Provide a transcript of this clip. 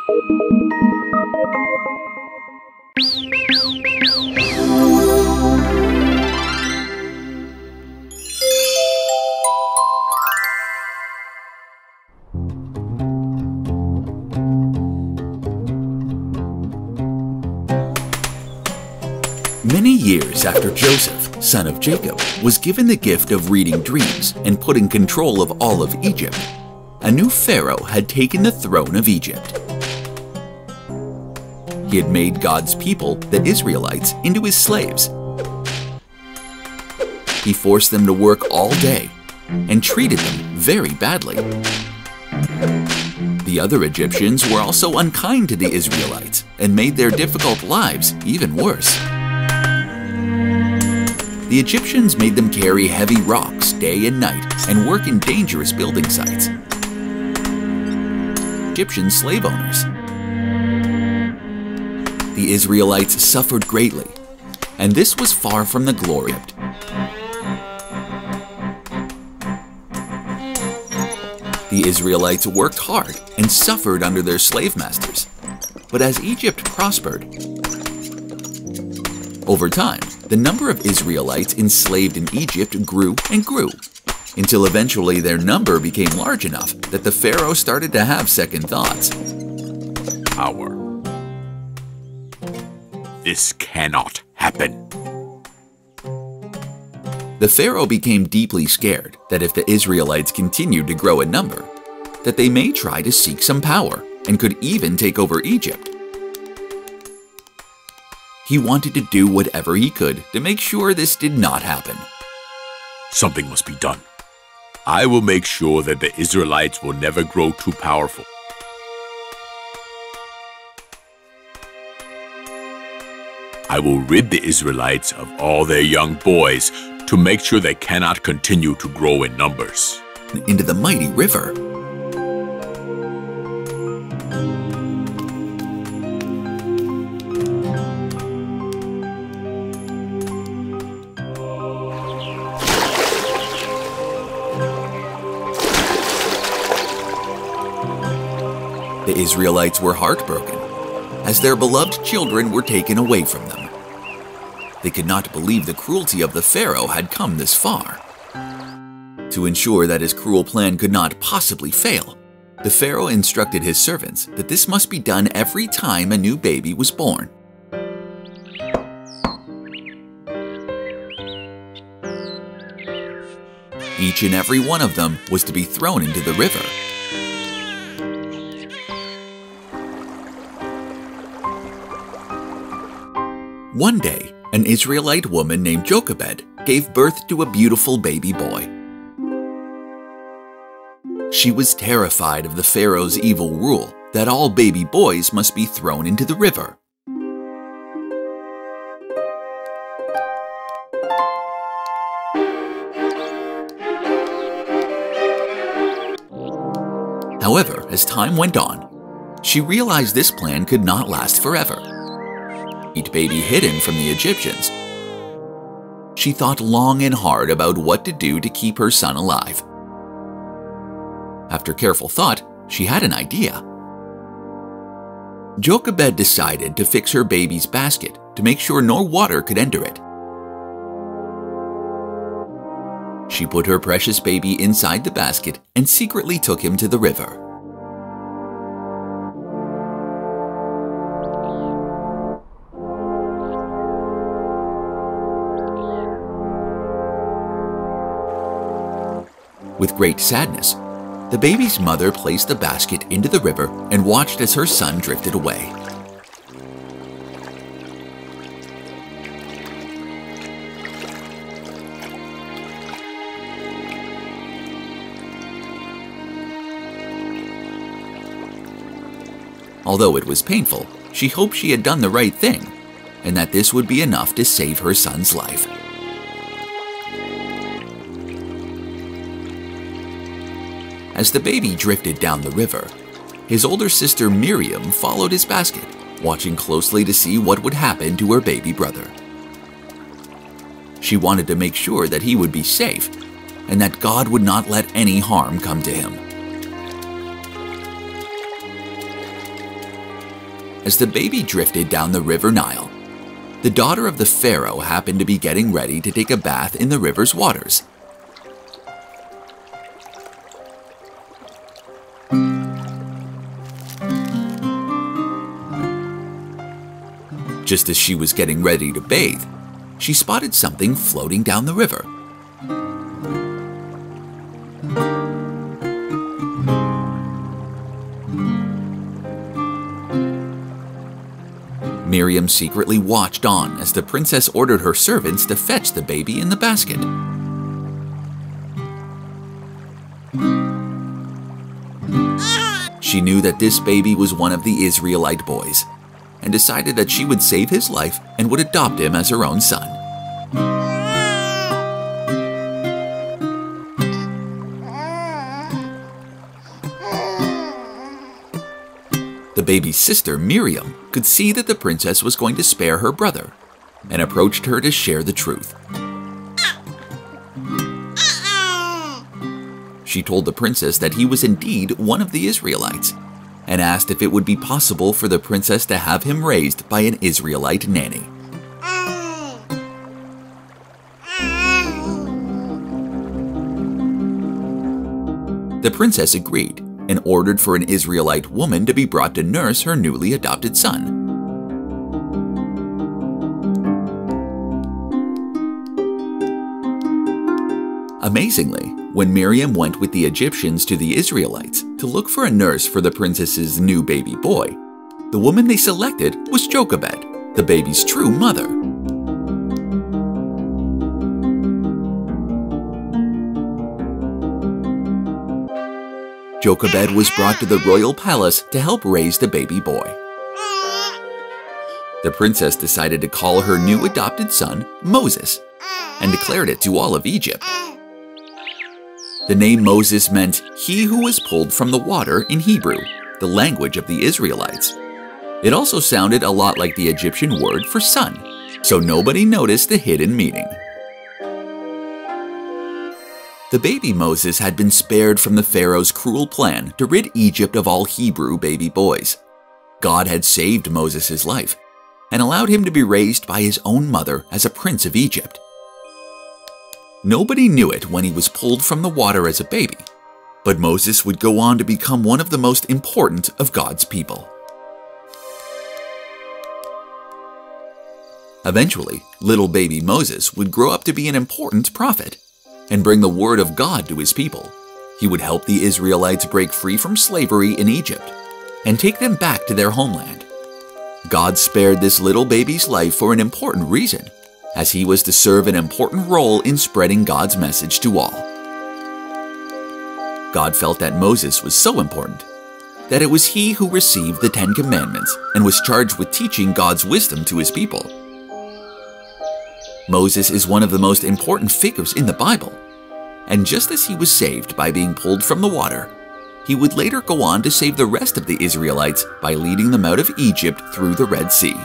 Many years after Joseph, son of Jacob, was given the gift of reading dreams and put in control of all of Egypt, a new pharaoh had taken the throne of Egypt. He had made God's people, the Israelites, into his slaves. He forced them to work all day and treated them very badly. The other Egyptians were also unkind to the Israelites and made their difficult lives even worse. The Egyptians made them carry heavy rocks day and night and work in dangerous building sites. Egyptian slave owners. The Israelites suffered greatly, and this was far from the glory of Egypt. The Israelites worked hard and suffered under their slave masters. But as Egypt prospered, over time, the number of Israelites enslaved in Egypt grew and grew, until eventually their number became large enough that the pharaoh started to have second thoughts. Power. This cannot happen. The pharaoh became deeply scared that if the Israelites continued to grow in number, that they may try to seek some power and could even take over Egypt. He wanted to do whatever he could to make sure this did not happen. Something must be done. I will make sure that the Israelites will never grow too powerful. I will rid the Israelites of all their young boys to make sure they cannot continue to grow in numbers. Into the mighty river. The Israelites were heartbroken, as their beloved children were taken away from them. They could not believe the cruelty of the pharaoh had come this far. To ensure that his cruel plan could not possibly fail, the pharaoh instructed his servants that this must be done every time a new baby was born. Each and every one of them was to be thrown into the river. One day, an Israelite woman named Jochebed gave birth to a beautiful baby boy. She was terrified of the pharaoh's evil rule that all baby boys must be thrown into the river. However, as time went on, she realized this plan could not last forever. Baby hidden from the Egyptians. She thought long and hard about what to do to keep her son alive. After careful thought, she had an idea. Jochebed decided to fix her baby's basket to make sure no water could enter it. She put her precious baby inside the basket and secretly took him to the river. With great sadness, the baby's mother placed the basket into the river and watched as her son drifted away. Although it was painful, she hoped she had done the right thing, and that this would be enough to save her son's life. As the baby drifted down the river, his older sister Miriam followed his basket, watching closely to see what would happen to her baby brother. She wanted to make sure that he would be safe and that God would not let any harm come to him. as the baby drifted down the river Nile. The daughter of the pharaoh happened to be getting ready to take a bath in the river's waters. Just as she was getting ready to bathe, she spotted something floating down the river. Miriam secretly watched on as the princess ordered her servants to fetch the baby in the basket. She knew that this baby was one of the Israelite boys, and decided that she would save his life and would adopt him as her own son. The baby's sister, Miriam, could see that the princess was going to spare her brother, and approached her to share the truth. She told the princess that he was indeed one of the Israelites, and asked if it would be possible for the princess to have him raised by an Israelite nanny. The princess agreed and ordered for an Israelite woman to be brought to nurse her newly adopted son. Amazingly, when Miriam went with the Egyptians to the Israelites to look for a nurse for the princess's new baby boy, the woman they selected was Jochebed, the baby's true mother. Jochebed was brought to the royal palace to help raise the baby boy. The princess decided to call her new adopted son Moses and declared it to all of Egypt. The name Moses meant "he who was pulled from the water" in Hebrew, the language of the Israelites. It also sounded a lot like the Egyptian word for son, so nobody noticed the hidden meaning. The baby Moses had been spared from the Pharaoh's cruel plan to rid Egypt of all Hebrew baby boys. God had saved Moses' life and allowed him to be raised by his own mother as a prince of Egypt. Nobody knew it when he was pulled from the water as a baby, but Moses would go on to become one of the most important of God's people. Eventually, little baby Moses would grow up to be an important prophet and bring the word of God to his people. He would help the Israelites break free from slavery in Egypt and take them back to their homeland. God spared this little baby's life for an important reason, as he was to serve an important role in spreading God's message to all. God felt that Moses was so important that it was he who received the 10 Commandments and was charged with teaching God's wisdom to his people. Moses is one of the most important figures in the Bible, and just as he was saved by being pulled from the water, he would later go on to save the rest of the Israelites by leading them out of Egypt through the Red Sea.